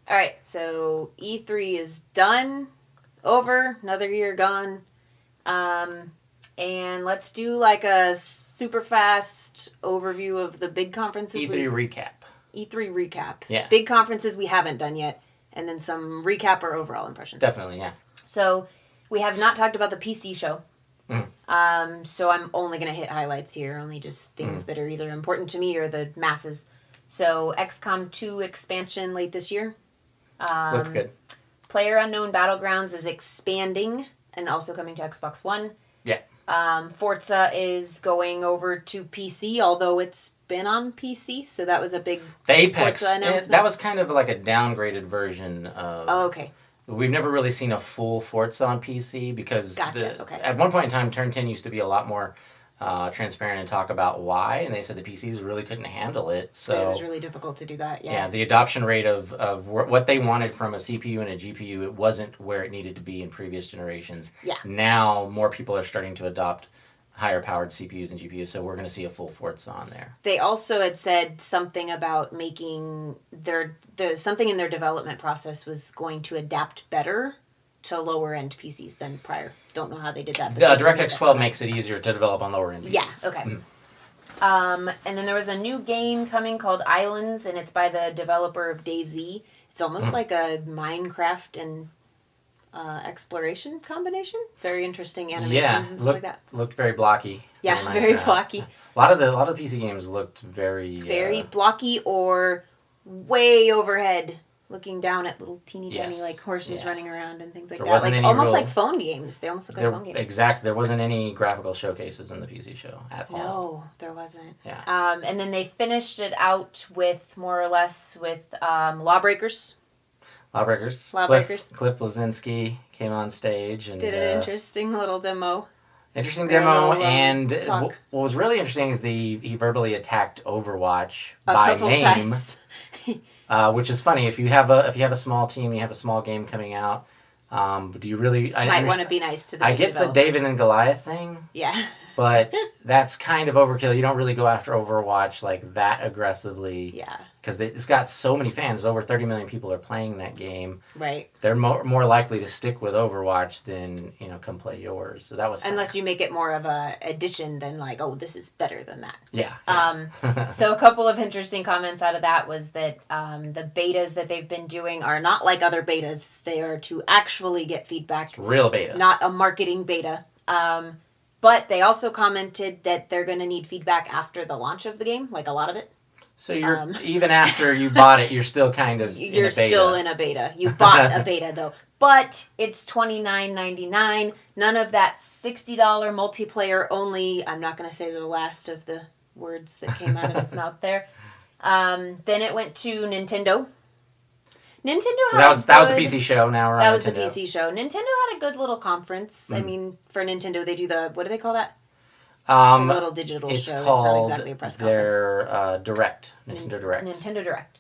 All right, so E3 is done, over, another year gone. And let's do like a super fast overview of the big conferences. E3 recap. E3 recap. Yeah. Big conferences we haven't done yet, and then some recap or overall impressions. Definitely, yeah. So we have not talked about the PC show. So I'm only going to hit highlights here, only just things that are either important to me or the masses. So XCOM 2 expansion late this year. Looked good. PlayerUnknown Battlegrounds is expanding and also coming to Xbox One. Yeah. Forza is going over to PC, although it's been on PC, so that was a big Apex. Forza announcement. That was kind of like a downgraded version of... Oh, okay. We've never really seen a full Forza on PC because Okay. At one point in time, Turn 10 used to be a lot more transparent and talk about why, and they said the PCs really couldn't handle it. So it was really difficult to do that, yeah, the adoption rate of what they wanted from a CPU and a GPU, it wasn't where it needed to be in previous generations. Yeah. Now, more people are starting to adopt higher powered CPUs and GPUs, so we're going to see a full Forza on there. They also had said something about making something in their development process was going to adapt better to lower end PCs than prior. Don't know how they did that. But DirectX 12 makes it easier to develop on lower end PCs. Yeah, okay. And then there was a new game coming called Islands, and it's by the developer of DayZ. It's almost like a Minecraft and exploration combination. Very interesting animations and stuff like that. Looked very blocky. Yeah, very blocky. A lot of the PC games looked very blocky or way overhead, looking down at little teeny tiny like horses running around and things like that. Like almost like phone games. They almost look like phone games. Exactly. There wasn't any graphical showcases in the PC show at all. No, there wasn't. Yeah. And then they finished it out with more or less with Lawbreakers. Cliff Blazinski came on stage and did an interesting little demo. And what was really interesting is he verbally attacked Overwatch by name, times. Which is funny. If you have a small team, you have a small game coming out. Do you really? Might want to be nice to the I get developers. the David and Goliath thing. Yeah. But that's kind of overkill. You don't really go after Overwatch like that aggressively. Yeah. Because it's got so many fans. Over 30 million people are playing that game. Right. They're more likely to stick with Overwatch than, come play yours. So that was fun. Unless you make it more of a addition than like, oh, this is better than that. Yeah. So a couple of interesting comments out of that was that the betas that they've been doing are not like other betas. They are to actually get feedback. It's real beta. Not a marketing beta. But they also commented that they're going to need feedback after the launch of the game, like a lot of it. So you're even after you bought it, you're still kind of you're still in a beta. You bought a beta though, but it's $29.99. None of that $60 multiplayer only. I'm not going to say the last of the words that came out of his mouth there. Then it went to Nintendo. That was the PC show. Now we're on Nintendo. That was the PC show. Nintendo had a good little conference. I mean, for Nintendo, they do what do they call that? It's a little digital show. It's not exactly a press conference. Their Direct. Nintendo Direct. Nintendo Direct.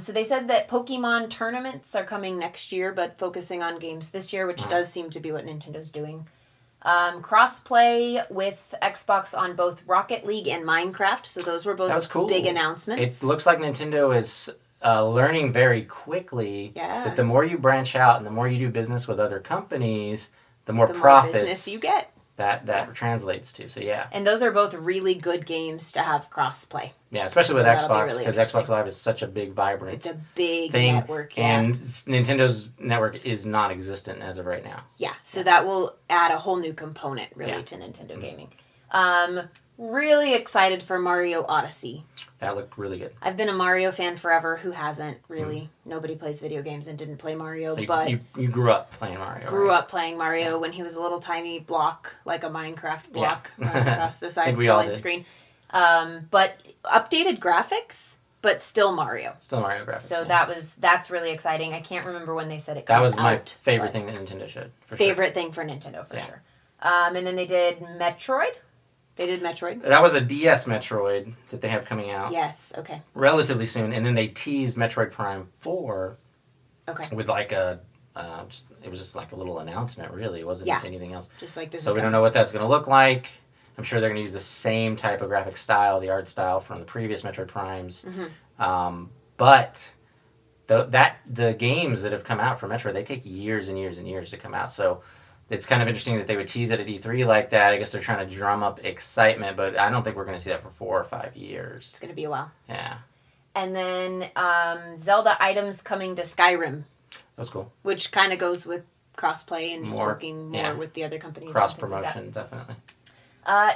So they said that Pokemon tournaments are coming next year, but focusing on games this year, which does seem to be what Nintendo's doing. Crossplay with Xbox on both Rocket League and Minecraft. So those were both big announcements. It looks like Nintendo is learning very quickly that the more you branch out and the more you do business with other companies, the more profits business you get. That translates to. So yeah. And those are both really good games to have cross-play. Yeah, especially with Xbox, because Xbox Live is such a big, vibrant It's a big thing, network, and Nintendo's network is non-existent as of right now. Yeah, so that will add a whole new component, really, to Nintendo gaming. Really excited for Mario Odyssey. That looked really good. I've been a Mario fan forever. Who hasn't, really? Nobody plays video games and didn't play Mario, but... You grew up playing Mario, Grew up playing Mario when he was a little tiny block, like a Minecraft block, running across the side-scrolling screen. But updated graphics, but still Mario. Still Mario graphics. So that's really exciting. I can't remember when they said it comes out. That was my out, favorite thing that Nintendo showed. Favorite thing for Nintendo, for sure. And then they did Metroid. They did Metroid. That was a DS Metroid that they have coming out. Yes, okay. Relatively soon. And then they teased Metroid Prime 4 with like it was just like a little announcement, really. It wasn't anything else. Just like this. So we don't know what that's going to look like. I'm sure they're going to use the same type of graphic style, the art style from the previous Metroid Primes. But the games that have come out for Metroid, they take years and years and years to come out. So it's kind of interesting that they would tease it at E3 like that. I guess they're trying to drum up excitement, but I don't think we're going to see that for 4 or 5 years. It's going to be a while. Yeah. And then Zelda items coming to Skyrim. That's cool. Which kind of goes with crossplay and just working more with the other companies. Cross promotion, definitely.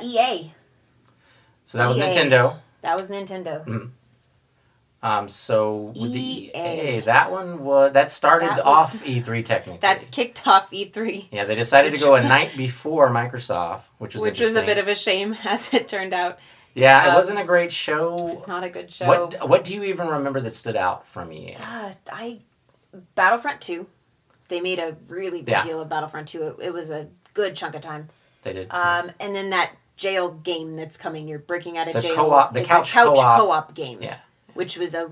EA. So that was Nintendo. That was Nintendo. Mm-hmm. So with the EA, that started off E3 technically. That kicked off E3. Yeah, they decided to go a night before Microsoft, which was a bit of a shame, as it turned out. Yeah, it wasn't a great show. It's not a good show. What do you even remember that stood out from EA? Battlefront 2. They made a really big deal of Battlefront 2. It was a good chunk of time. They did. And then that jail game that's coming. You're breaking out of jail. The couch co-op game. Yeah. Which was a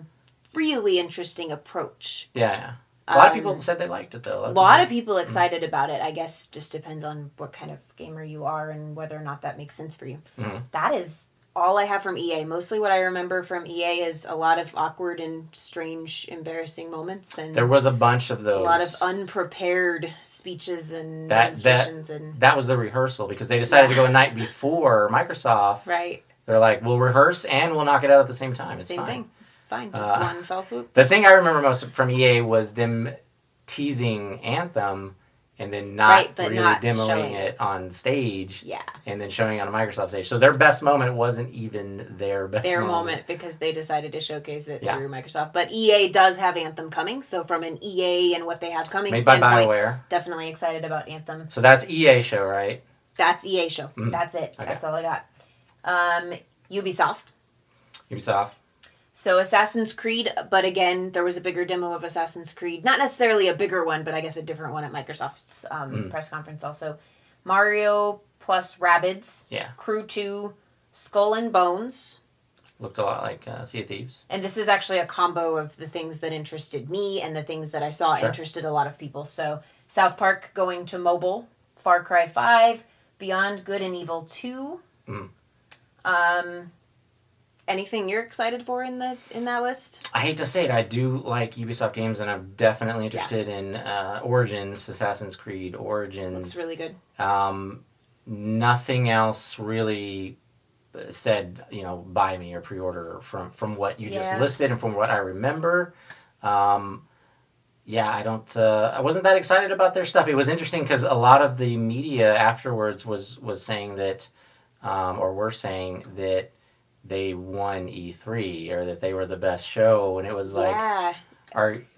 really interesting approach. Yeah. A lot of people said they liked it, though. A lot of people excited about it. I guess just depends on what kind of gamer you are and whether or not that makes sense for you. Mm-hmm. That is all I have from EA. Mostly what I remember from EA is a lot of awkward and strange, embarrassing moments. And there was a bunch of those. A lot of unprepared speeches and demonstrations. That was the rehearsal because they decided to go a night before Microsoft. Right. They're like, we'll rehearse and we'll knock it out at the same time. It's same fine. thing. It's fine. Just one fell swoop. The thing I remember most from EA was them teasing Anthem and then not demoing it on stage. Yeah. And then showing it on a Microsoft stage. So their best moment wasn't even their best moment. Because they decided to showcase it through Microsoft. But EA does have Anthem coming. So from an EA and what they have coming standpoint, by BioWare. Definitely excited about Anthem. So that's EA show, right? That's EA show. Mm-hmm. That's it. Okay. That's all I got. Ubisoft. So Assassin's Creed, but again, there was a bigger demo of Assassin's Creed. Not necessarily a bigger one, but I guess a different one at Microsoft's press conference also. Mario plus Rabbids. Yeah. Crew 2, Skull and Bones. Looked a lot like Sea of Thieves. And this is actually a combo of the things that interested me and the things that I saw interested a lot of people. So South Park going to mobile, Far Cry 5, Beyond Good and Evil 2. Anything you're excited for in that list? I hate to say it, I do like Ubisoft games, and I'm definitely interested in Origins, Assassin's Creed Origins. Looks really good. Nothing else really said, buy me or pre-order from what you just listed and from what I remember. I wasn't that excited about their stuff. It was interesting because a lot of the media afterwards was saying that, or were saying that they won E3 or that they were the best show, and it was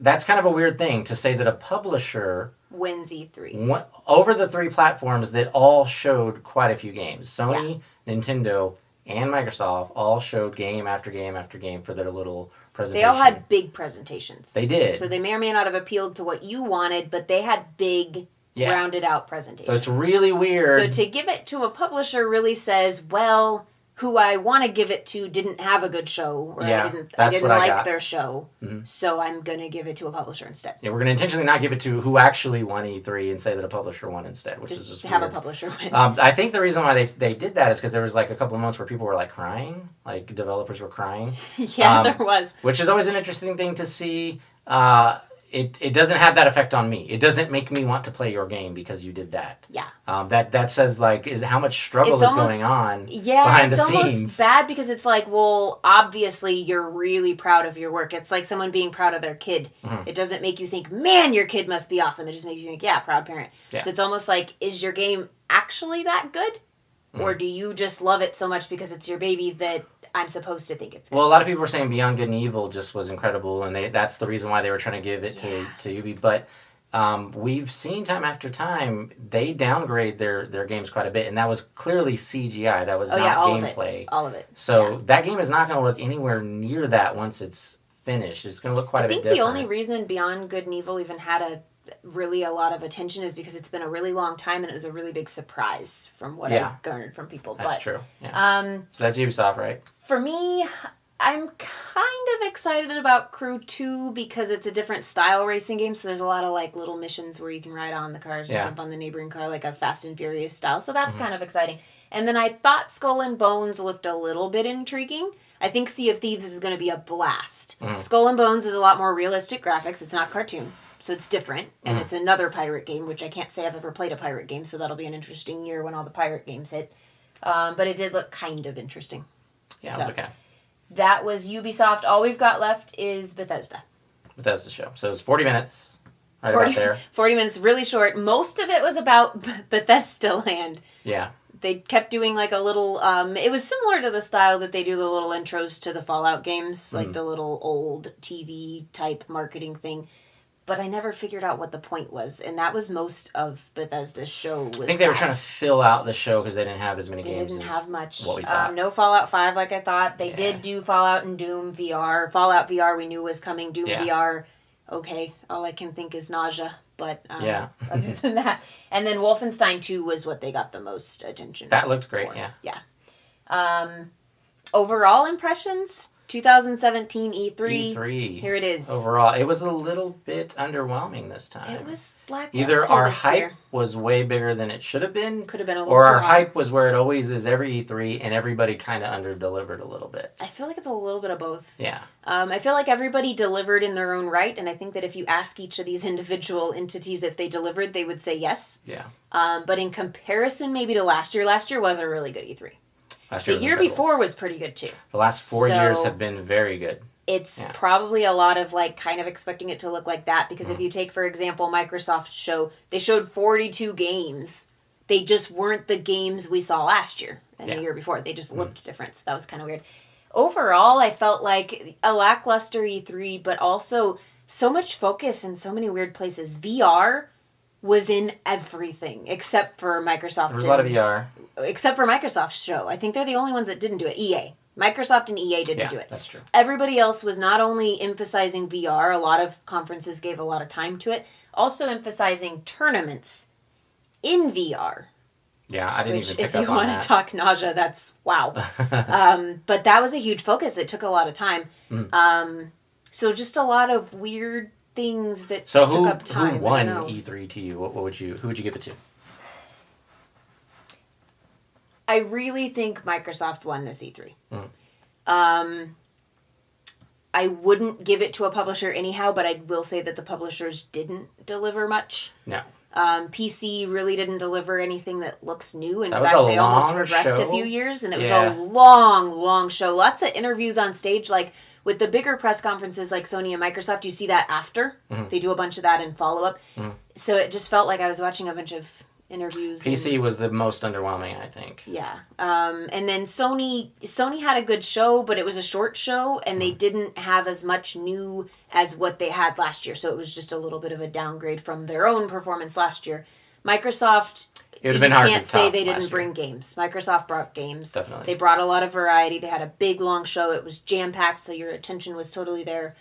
that's kind of a weird thing to say that a publisher wins E3 over the 3 platforms that all showed quite a few games. Sony, Nintendo, and Microsoft all showed game after game after game for their little presentation. They all had big presentations. They did. So they may or may not have appealed to what you wanted, but they had big, rounded out presentations. So it's really weird. So to give it to a publisher really says, well, who I want to give it to didn't have a good show, or I didn't like their show, so I'm going to give it to a publisher instead. Yeah, we're going to intentionally not give it to who actually won E3 and say that a publisher won instead, which is just have weird. A publisher win. I think the reason why they did that is because there was like a couple of months where people were like crying, like developers were crying. There was. Which is always an interesting thing to see. It doesn't have that effect on me. It doesn't make me want to play your game because you did that. Yeah. That says is how much struggle is going on behind the scenes. It's almost bad because it's like, well, obviously you're really proud of your work. It's like someone being proud of their kid. Mm-hmm. It doesn't make you think, man, your kid must be awesome. It just makes you think, yeah, proud parent. Yeah. So it's almost like, is your game actually that good? Mm-hmm. Or do you just love it so much because it's your baby that I'm supposed to think it's good? Well, a lot of people were saying Beyond Good and Evil just was incredible, and that's the reason why they were trying to give it to Ubi. But we've seen time after time they downgrade their games quite a bit, and that was clearly CGI. That was not gameplay. All of it. So that game is not going to look anywhere near that once it's finished. It's going to look quite a bit different. I think the only reason Beyond Good and Evil even had a lot of attention is because it's been a really long time and it was a really big surprise from what I've garnered from people. That's true. Yeah. So that's Ubisoft, right? For me, I'm kind of excited about Crew 2 because it's a different style racing game. So there's a lot of like little missions where you can ride on the cars and jump on the neighboring car, like a Fast and Furious style. So that's kind of exciting. And then I thought Skull and Bones looked a little bit intriguing. I think Sea of Thieves is going to be a blast. Skull and Bones is a lot more realistic graphics. It's not cartoon, so it's different. And it's another pirate game, which I can't say I've ever played a pirate game, so that'll be an interesting year when all the pirate games hit. But it did look kind of interesting. Yeah, it was okay. That was Ubisoft. All we've got left is Bethesda. Bethesda show. So it was 40 minutes. Right about there. 40 minutes, really short. Most of it was about Bethesda Land. Yeah. They kept doing like a little, it was similar to the style that they do the little intros to the Fallout games, like the little old TV type marketing thing. But I never figured out what the point was, and that was most of Bethesda's show. I think they were trying to fill out the show because they didn't have as many games. They didn't have much. What we thought. No Fallout 5 like I thought. They did do Fallout and Doom VR. Fallout VR we knew was coming. Doom VR, okay, all I can think is nausea. But other than that. And then Wolfenstein 2 was what they got the most attention That looked great, for. Yeah. Overall impressions, 2017 E3. E3. Here it is. Overall, it was a little bit underwhelming this time. It was lackluster. Either our this hype year. was way bigger than it should have been, Could have been a little or too our high. hype was where it always is every E3, and everybody kind of under-delivered a little bit. I feel like it's a little bit of both. Yeah. I feel like everybody delivered in their own right, and I think that if you ask each of these individual entities if they delivered, they would say yes. Yeah. But in comparison maybe to last year was a really good E3. The year before was pretty good too. The last 4 years have been very good. It's probably a lot of like kind of expecting it to look like that because if you take, for example, Microsoft's show, they showed 42 games. They just weren't the games we saw last year and the year before. They just looked different. So that was kind of weird. Overall, I felt like a lackluster E3, but also so much focus in so many weird places. VR was in everything except for Microsoft. There was a lot of VR. Except for Microsoft's show. I think they're the only ones that didn't do it. EA. Microsoft and EA didn't do it. That's true. Everybody else was not only emphasizing VR, a lot of conferences gave a lot of time to it, also emphasizing tournaments in VR. Yeah, I didn't even pick up on that. If you want to talk nausea, that's wow. But that was a huge focus. It took a lot of time. So just a lot of weird things that took up time. Who won E3 to you? Who would you give it to? I really think Microsoft won this E3. I wouldn't give it to a publisher anyhow, but I will say that the publishers didn't deliver much. No. PC really didn't deliver anything that looks new. In fact, they almost regressed a few years, and it was a long, long show. Lots of interviews on stage, like with the bigger press conferences like Sony and Microsoft, you see that after. They do a bunch of that in follow-up. So it just felt like I was watching a bunch of interviews. PC was the most underwhelming, I think. Yeah. And then Sony had a good show, but it was a short show, and they didn't have as much new as what they had last year. So it was just a little bit of a downgrade from their own performance last year. Microsoft, it would have been hard to can't say they didn't bring games. Microsoft brought games. Definitely. They brought a lot of variety. They had a big, long show. It was jam-packed, so your attention was totally there.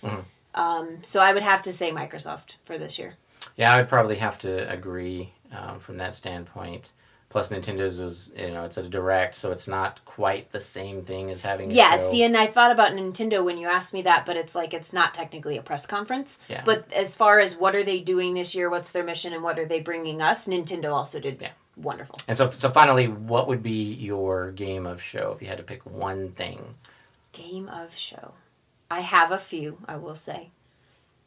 So I would have to say Microsoft for this year. Yeah, I would probably have to agree from that standpoint. Plus, Nintendo's is, it's a direct, so it's not quite the same thing as having a show. See, and I thought about Nintendo when you asked me that, but it's like it's not technically a press conference. Yeah. But as far as what are they doing this year, what's their mission, and what are they bringing us, Nintendo also did wonderful. And so finally, what would be your game of show if you had to pick one thing? Game of show. I have a few, I will say.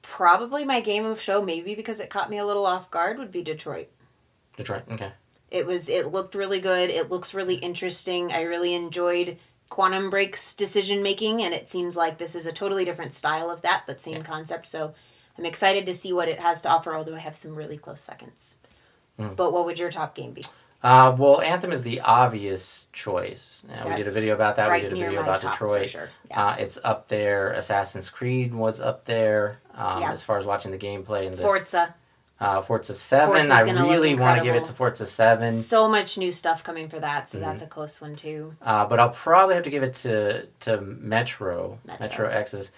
Probably my game of show, maybe because it caught me a little off guard, would be Detroit. Detroit, okay. It looked really good. It looks really interesting. I really enjoyed Quantum Break's decision making, and it seems like this is a totally different style of that, but same concept. So I'm excited to see what it has to offer, although I have some really close seconds. But what would your top game be? Well, Anthem is the obvious choice. We did a video about that. Right, we did a video about Detroit. For sure. Yeah. It's up there. Assassin's Creed was up there as far as watching the gameplay. And Forza 7. I really want to give it to Forza 7. So much new stuff coming for that, so that's a close one too. But I'll probably have to give it to Metro Exodus.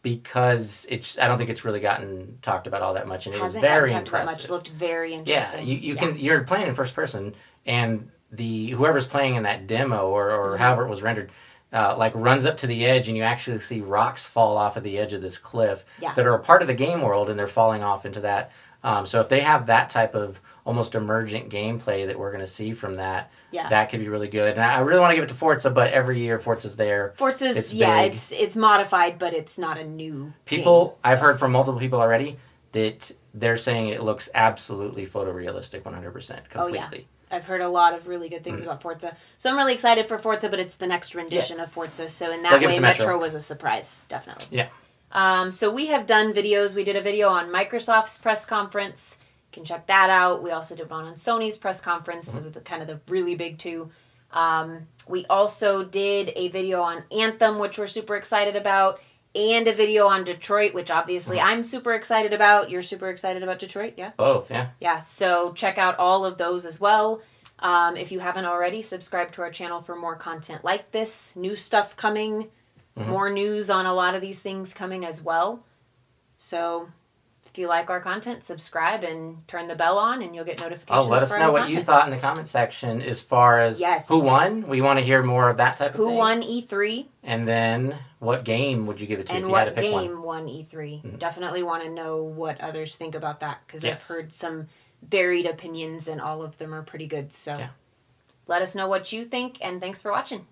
Because I don't think it's really gotten talked about all that much, and it was very impressive. Much. Looked very interesting. Yeah, you're playing in first person, and whoever's playing in that demo or however it was rendered, like runs up to the edge, and you actually see rocks fall off of the edge of this cliff Yeah. that are a part of the game world, and they're falling off into that. So if they have that type of almost emergent gameplay that we're going to see from that, that could be really good. And I really want to give it to Forza, but every year Forza's there. Forza's It's big. big. It's modified, but it's not a new People, game, I've heard from multiple people already that they're saying it looks absolutely photorealistic 100% completely. I've heard a lot of really good things about Forza. So I'm really excited for Forza, but it's the next rendition of Forza. So in that way, Metro was a surprise, definitely. Yeah. So we have done videos. We did a video on Microsoft's press conference. You can check that out. We also did one on Sony's press conference. Those are the really big two. We also did a video on Anthem, which we're super excited about, and a video on Detroit, which obviously I'm super excited about. You're super excited about Detroit, yeah? Both, yeah. Yeah, so check out all of those as well. If you haven't already, subscribe to our channel for more content like this. New stuff coming, more news on a lot of these things coming as well. So if you like our content, subscribe and turn the bell on, and you'll get notifications. Let us know what you thought in the comment section as far as who won. We want to hear more of that type of thing. Who won E3? And then what game would you give it to if you had to pick one? And what game won E3? Definitely want to know what others think about that, because I've heard some varied opinions, and all of them are pretty good. So let us know what you think, and thanks for watching.